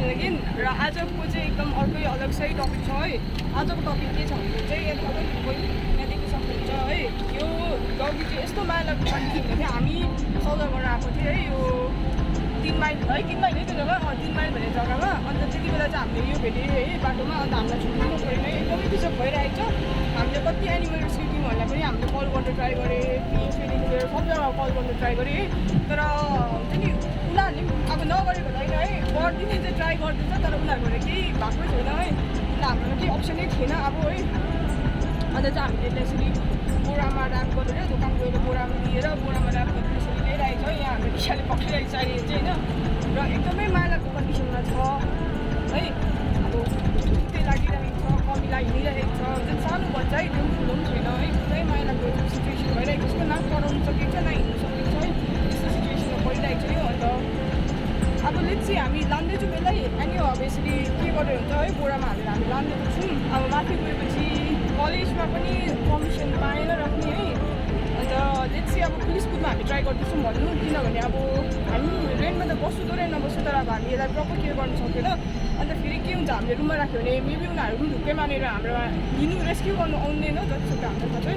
भनेदेखि र आजको चाहिँ एकदम अर्कै अलग सही टपिक छ है। आजको टपिक के छ भने चाहिँ यहाँ देख्न सक्नुहुन्छ है, यो डगी चाहिँ यस्तो माया लाग्दो कन्डिसन थियो। हामी सौदाबाट आएको थियो है, यो 3 माइल है, 3 माइल है त्यो जग्गा, 3 माइल भन्ने जग्गामा। अन्त त्यति बेला चाहिँ हामीले यो भेट्यौँ है बाटोमा। अन्त हामीलाई छुट्नु परेन, एकदमै बिजोग भइरहेको छ। हामीले कति एनिमल रेस्क्यु टिमहरूलाई पनि हामीले कल गर्न ट्राई गरेँ, फेरि सब जग्गा कल गर्न ट्राई गरेँ है। तर हुन्छ नि उनीहरूले अब नगरेको होइन है, गरिदिने चाहिँ ट्राई गर्दैछ, तर उनीहरूबाट केही भएकै छैन है। अन्त हाम्रोमा केही अप्सनै थिएन अब है। अन्त चाहिँ हामीले त्यसरी बोरामा ऱ्याप गरेर दोकान गएर बोरामा लिएर बोरामा ऱ्याप गरेर त्यसरी ल्याइरहेको छ। यहाँ हाम्रो किसानले पक्रिरहेको छ अहिले चाहिँ होइन, र एकदमै मायाको कन्डिसनमा छ है। अब त्यही लागिरहेको छ, कमीलाई हिँडिरहेको छ, जुन सानो बच्चा है त्यो ठुलो पनि छैन है। एकदमै मायाको सिचुएसन भइरहेको छ, न कराउनु सकेको छ न हिँड्नु सकेको छ है, त्यस्तो सिचुएसनमा परिरहेको छ यो। अन्त अब लेट्स सी हामी लाँदैछौँ यसलाई। अनि अब यसरी के गरेर हुन्छ है, बोरामा हालेर हामी लाँदैको छौँ। अब माथि गएपछि कलेजमा पनि पर्मिसन पाएन राख्ने है। अन्त लेट्स सी अब पुलिस कुदमा हामी ट्राई गर्दैछौँ भन्नु, किनभने अब हामी रेन्टमा त बस्छु तर नबस्छु, तर अब हामी यसलाई प्रपर केयर गर्नु सक्दैन। अन्त फेरि के हुन्छ, हामीले रुममा राख्यो भने मेबी उनीहरू पनि ढुक्कै मानेर हाम्रोमा लिनु रेस्क्यु गर्नु आउँदैन जतिसक्दो हाम्रो थाहा छ है।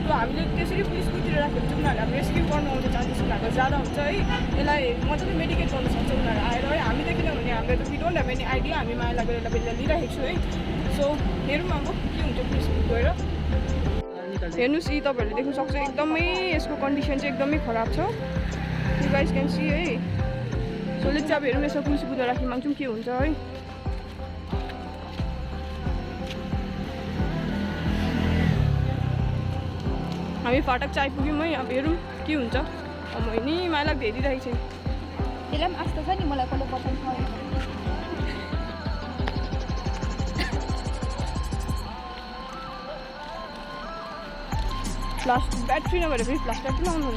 त्यो हामीले त्यसरी पुलिस कुदतिर राख्यो भने चाहिँ उनीहरूले अब रेस्क्यु गर्नु आउँछ चान्सेस उनीहरूको ज्यादा हुन्छ है। यसलाई मजाले मेडिकेट गर्नु सक्छ उनीहरू आएर है। हामी त किनभने हाम्रो त we don't have any idea, हामी माया लागेर यसलाई लिइरहेको छु है। सो हेरौँ अब के हुन्छ पुलिस कुद गएर। हेर्नुहोस् यी तपाईँहरूले देख्नु सक्छ, एकदमै यसको कन्डिसन चाहिँ एकदमै खराब छ। यु गाइज क्यान सी है। सो लेट्स अब हेरौँ यसो पुलिस कुदेर राखी माग्छौँ के हुन्छ है। हामी फाटक चाहिँ आइपुग्यौँ है, अब हेरौँ के हुन्छ। नि माया लाग्दो हेरिरहेको छ, त्यसलाई पनि आस्तो छ नि, मलाई कसले पठाउँछ। फ्लास ब्याट्री नभएर फेरि फ्लास ब्याट्री लाउनु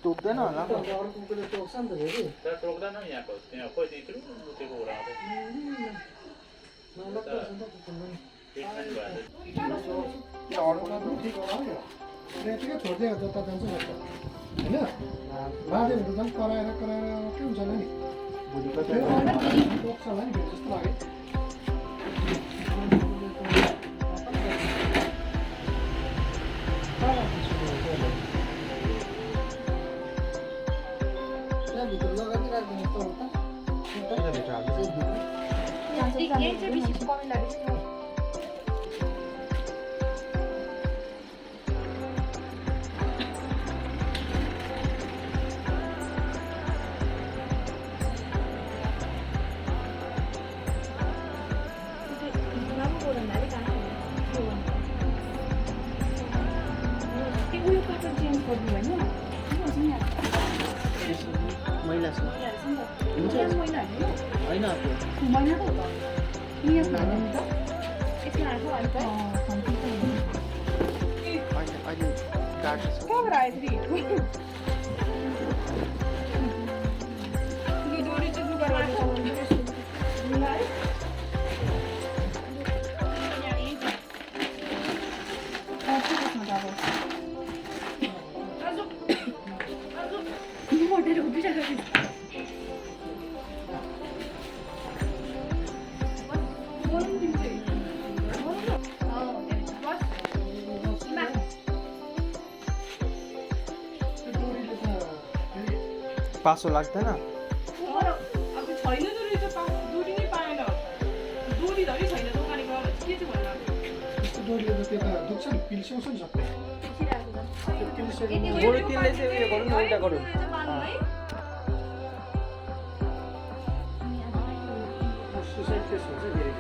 टोक्दैन होला यतिकै छोडिदियो जता जान्छ होइन बाँध्यो भने त झन् कराएर के हुन्छ होला नि टोक्छ होला नि जस्तो लाग्यो। भित्र लगाइदिइ राखिदिनु मैला छ हुन्छ होइन अहिले पासो लाग्दैन अब छैन दोरी त दोरी नै पाएन दोरी धरि छैन दोकानेको के चाहिँ भन्नु त्यस्तो डोरीले त त्यो त दुख्छ नि पिल्स्याउँछ नि सबै त्यो पिल्सेको बरु त्यसले चाहिँ उयो गरौँ न उल्टा गरौँ सुसाइड केस हुन्छ फेरि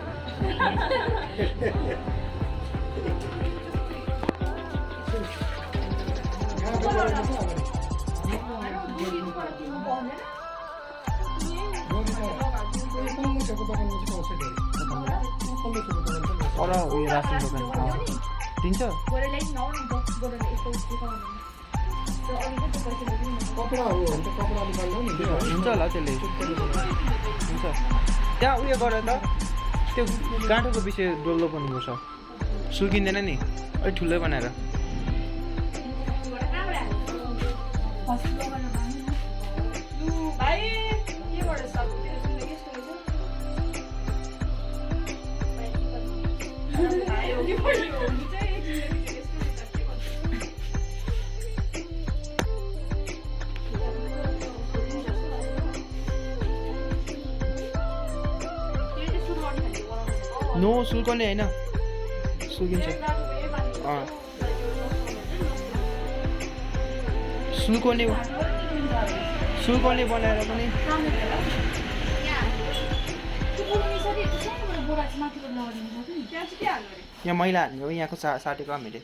तर उयो रासन दोकान दिन्छ कपडा हो भने त कपडा निकाल्नु नि हुन्छ होला त्यसले हुन्छ त्यहाँ उयो गरेर त त्यो गाँठोको विषय डल्लो पर्नुपर्छ सुल्किँदैन नि अलिक ठुलै बनाएर भाइ के गरेछ अब तेरो जिन्दगी यस्तो रहेछ भाइ हो कि बढी हो कि चाहिँ जिन्दगी यस्तो रहेछ के गर्छ नो सुल्कने होइन सुल्किन्छ सुल्कने बनाएर पनि यहाँ मैला हाल्ने हो यहाँको साटेको हामीले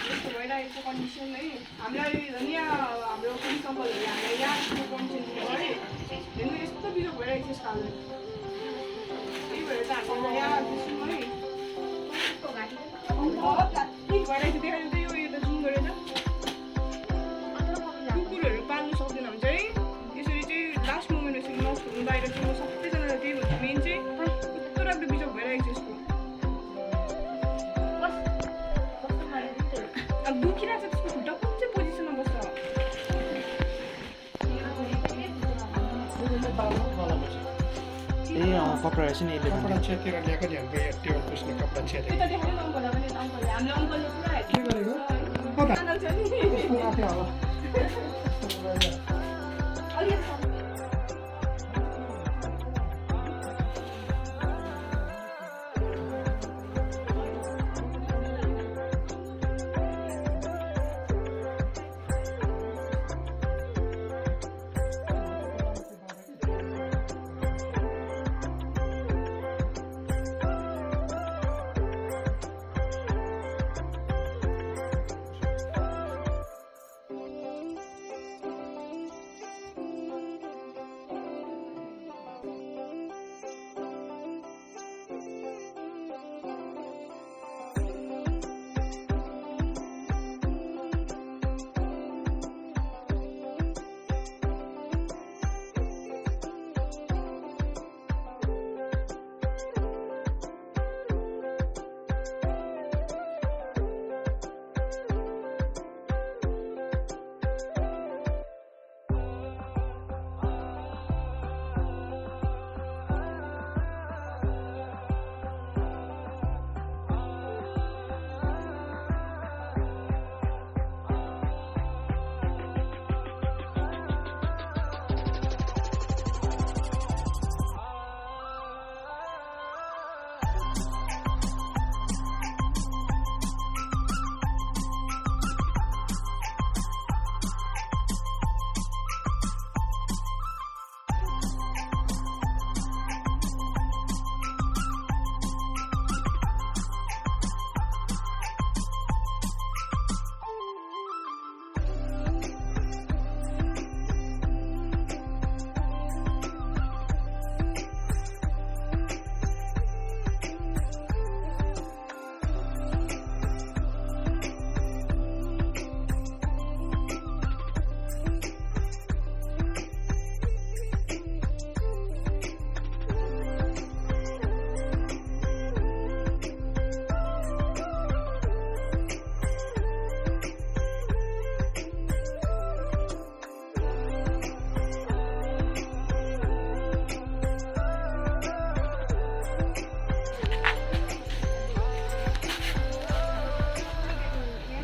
यस्तो भइरहेको कन्डिसन है हामीलाई यहाँ हाम्रो पनि कम्पलहरू हामीलाई यहाँको कन्डिसन दिनु है हेर्नु यस्तो बिजोग भइरहेको छ यसकालले त्यही भएर चाहिँ हामीलाई यहाँ दिन्छौँ है प्लास्टिक भइरहेको देखाइदिँदै यो त जुम गरेर कुकुरहरू पाल्नु सक्दैन भने चाहिँ यसरी चाहिँ लास्ट मोमेन्ट यसरी नछोड्नु बाहिर चाहिँ सबैजनालाई त्यही भन्छ मेन चाहिँ कस्तो राम्रो बिजोग भइरहेको छ यसको अब दुखिरहेको छ त्यसको खुट्टा कुन चाहिँ पोजिसनमा बस्छ ए कपडा रहेछ नि यसले कपडा छेकेर ल्याएको नि हाम्रो यहाँ टेबल पुस्ने कपडा छेकेर यता देखाएन अङ्कललाई पनि अङ्कलले हामीले अङ्कलले पुरा के गरेको च्यानल छ नि कस्तो राख्यो होला अलिकति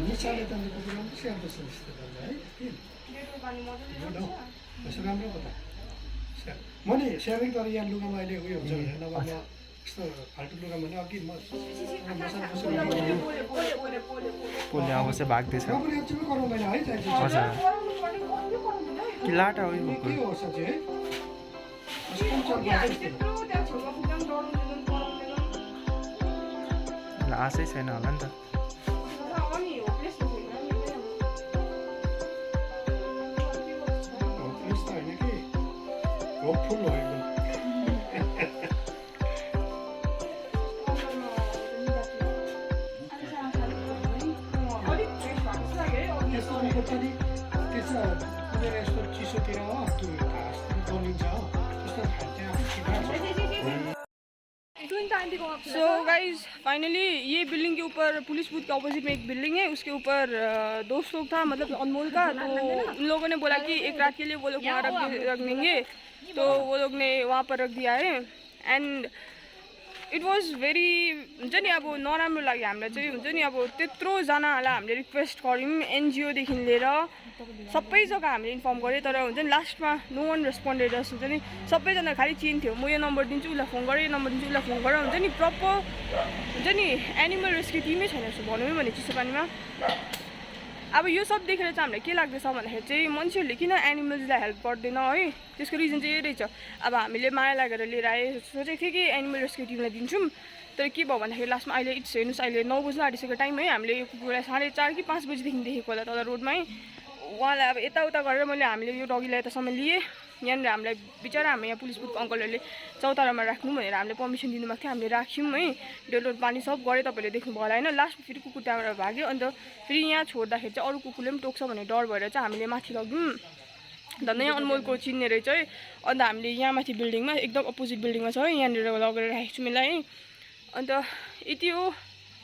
निचाले त कुकुर राम्रो स्याहार्दो छ जस्तो गर्दा है डेटोल पानी मजाले हो गर्छ यसो राम्रो हो त म नि स्याहारेँ तर यहाँ लुगामा अहिले उयो हुन्छ भनेर नभए म यस्तो फाल्टु लुगा भने अघि म पोले अवश्य भाग्दैछ पनि एक्चुअली गराउँदैन है चाहिन्छ हजुर कि लाटा हो यो के कुकुर हो साँच्चै है त्यत्रो त्यहाँ छेउमा पुग्दा पनि डराउँदैन कराउँदैन आशै छैन होला नि त अनि होपलेस त छैन होपलेस त होइन कि होपफुल हो एकदम यस्तो भनेको पनि त्यसो कुदेर यस्तो चिसोतिर हो त्यो घाँसतिर गनिन्छ हो त्यस्तो खान्छ सो गाइज फाइनली ये बिल्डिंग के ऊपर पुलिस बूथ के ऑपोजिट में एक बिल्डिंग है उसके ऊपर दोस्त लोग था मतलब अनमोल का तो उन लोगों ने बोला कि एक रात के लिए वो लोग वहाँ रख देंगे तो वो लोग ने वहाँ पर रख दिया है एंड इट वाज भेरी हुन्छ नि अब नराम्रो लाग्यो हामीलाई चाहिँ हुन्छ नि अब त्यत्रोजनालाई हामीले रिक्वेस्ट गऱ्यौँ एनजिओदेखि लिएर सबै जग्गा हामीले इन्फर्म गऱ्यो तर हुन्छ नि लास्टमा नो वान रेस्पोन्डेड हुन्छ नि सबैजना खालि चिन्थ्यो म यो नम्बर दिन्छु उसलाई फोन गरेँ यो नम्बर दिन्छु उसलाई फोन गरेर हुन्छ नि प्रपर हुन्छ नि एनिमल रेस्क्यु टिमै छैन जस्तो भनौँ भने चिसो पानीमा अब यो सब देखेर चाहिँ हामीलाई के लाग्दैछ भन्दाखेरि चाहिँ मान्छेहरूले किन एनिमल्सलाई हेल्प गर्दैन है त्यसको रिजन चाहिँ यही रहेछ अब हामीले माया लागेर लिएर आए सोचेको थिएँ कि एनिमल रेस्क्यु टिमलाई दिन्छौँ तर के भयो भन्दाखेरि लास्टमा अहिले इट्स हेर्नुहोस् अहिले 9 बज्न आँटिसकेको टाइम है हामीले यो कुकुरलाई 4:30 कि 5 बजीदेखि देखेको होला तल रोडमै उहाँलाई अब यताउता गरेर मैले हामीले यो डगीलाई यतासम्म लिएँ यहाँनिर हामीलाई बिचरा हामी यहाँ पुलिस बुथको अङ्कलहरूले चौतारामा राख्नु भनेर हामीले पर्मिसन दिनुभएको थियो हामीले राख्यौँ है डेलोड पानी सब गरेँ तपाईँहरूले देख्नुभयो होला होइन लास्टमा फेरि कुकुर त्यहाँबाट भाग्यो अन्त फेरि यहाँ छोड्दाखेरि चाहिँ अरू कुकुरले पनि टोक्छ भन्ने डर भएर चाहिँ हामीले माथि लग्यौँ धन्दै यहाँ अनमोलको चिन्ने रहेछ है अन्त हामीले यहाँ माथि बिल्डिङमा एकदम अपोजिट बिल्डिङमा छ है यहाँनिर लगेर राखेको छु मलाई है अन्त यति हो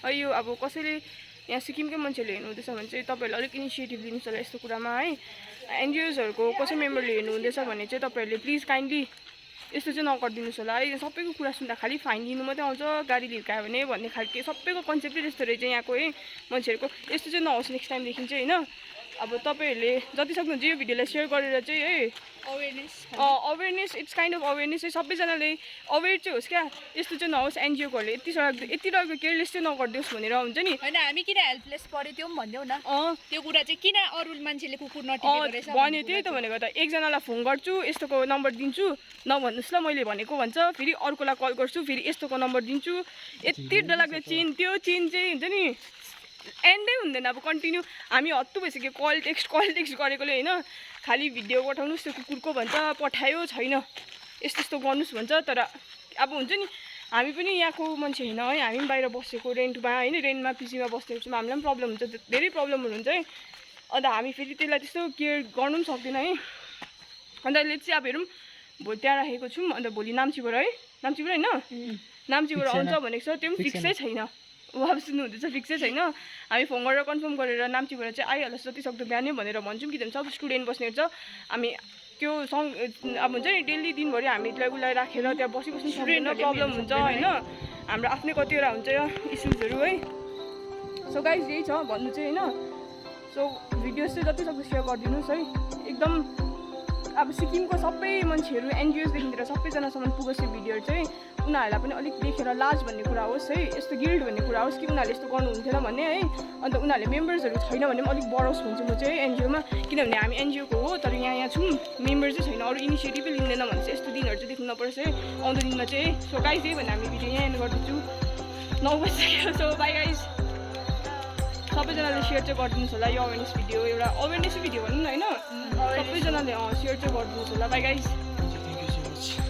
है यो अब कसैले यहाँ सिक्किमकै मान्छेहरूले हेर्नुहुँदैछ भने चाहिँ तपाईँहरूले अलिक इनिसिएटिभ दिनुहोस् होला यस्तो कुरामा है एनजिओजहरूको कसै मेम्बरले हेर्नुहुँदैछ भने चाहिँ तपाईँहरूले प्लिज काइन्डली यस्तो चाहिँ नगरिदिनुहोस् होला है सबैको कुरा सुन्दा खालि फाइन दिनु मात्रै आउँछ गाडी हिर्कायो भने भन्ने खालको सबैको कन्सेप्टै त्यस्तो रहेछ यहाँको है मान्छेहरूको यस्तो चाहिँ नहोस् नेक्स्ट टाइमदेखि चाहिँ होइन अब तपाईँहरूले जति सक्नुहुन्छ यो भिडियोलाई सेयर गरेर चाहिँ है awareness it's kind of awareness चाहिँ सबैजनाले अवेर चाहिँ होस् क्या यस्तो चाहिँ नहोस् एनजिओकोहरूले यति डरको केयरलेस चाहिँ नगरिदियोस् भनेर हुन्छ नि होइन हामी किन हेल्पलेस पऱ्यो त्यो पनि भनिदेऊ न त्यो कुरा चाहिँ किन अरू मान्छेले कुकुर नटिपेको रहेछ भन्यो त्यही त भनेको त एकजनालाई फोन गर्छु यस्तोको नम्बर दिन्छु नभन्नुहोस् ल मैले भनेको भन्छ फेरि अर्कोलाई कल गर्छु फेरि यस्तोको नम्बर दिन्छु यति डरलाग्दो चेन त्यो चेन चाहिँ हुन्छ नि एन्डै हुँदैन अब कन्टिन्यू हामी हत्तु भइसक्यो कल टेक्स्ट गरेकोले होइन खालि भिडियो पठाउनुहोस् त्यो कुकुरको भन्छ पठायो छैन यस्तो यस्तो गर्नुहोस् भन्छ तर अब हुन्छ नि हामी पनि यहाँको मान्छे होइन है हामी पनि बाहिर बसेको रेन्टमा होइन रेन्टमा पिजीमा बस्नेहरू छौँ हामीलाई पनि प्रब्लम हुन्छ धेरै प्रब्लमहरू हुन्छ है अन्त हामी फेरि त्यसलाई त्यस्तो केयर गर्नु पनि सक्दैन है अन्त अहिले चाहिँ अब हेरौँ भोलि त्यहाँ राखेको छौँ अन्त भोलि नाम्चीबाट है नाम्चीबाट होइन नाम्चीबाट आउँछ भनेको छ त्यो पनि फिक्सै छैन उहाँ सुन्नुहुँदैछ फिक्सै छैन हामी फोन गरेर कन्फर्म गरेर नाम्चीबाट चाहिँ आइहाल्छ जति सक्दो बिहानै भनेर भन्छौँ किनभने सब स्टुडेन्ट बस्नेहरू छ हामी त्यो अब हुन्छ नि डेली दिनभरि हामी त्यसलाई उसलाई राखेर त्यहाँ बसिबस्नु सक्दैन प्रब्लम हुन्छ होइन हाम्रो आफ्नै कतिवटा हुन्छ इस्युजहरू है सो गाइज यही छ भन्नु चाहिँ होइन सो भिडियोज चाहिँ जति सक्दो सेयर गरिदिनुहोस् है एकदम अब सिक्किमको सबै मान्छेहरू एनजिओसदेखि लिएर सबैजनासम्म पुगोस् यो भिडियोहरू चाहिँ उनीहरूलाई पनि अलिक देखेर लाज भन्ने कुरा होस् है यस्तो गिल्ड भन्ने कुरा होस् कि उनीहरूले यस्तो गर्नुहुन्थेन भन्ने है अन्त उनीहरूले मेम्बर्सहरू छैन भने पनि अलिक बढोस् भन्छु म चाहिँ एनजिओमा किनभने हामी एनजिओको हो तर यहाँ छौँ मेम्बर चाहिँ छैन अरू इनिसिएटिभै लिँदैन भने चाहिँ यस्तो दिनहरू चाहिँ देख्नु नपर्छ है आउँदो दिनमा चाहिँ सो गाइज यही भने हामी भिडियो यहाँ एन्ड गर्दैछु 9 बजिसक्यो सो बाई गाइज सबैजनाले सेयर चाहिँ गरिदिनुहोस् होला यो अवेरनेस भिडियो एउटा अवेरनेस भिडियो भनौँ न होइन सबैजनाले सेयर चाहिँ गरिदिनुहोस् होला by guys thank you so much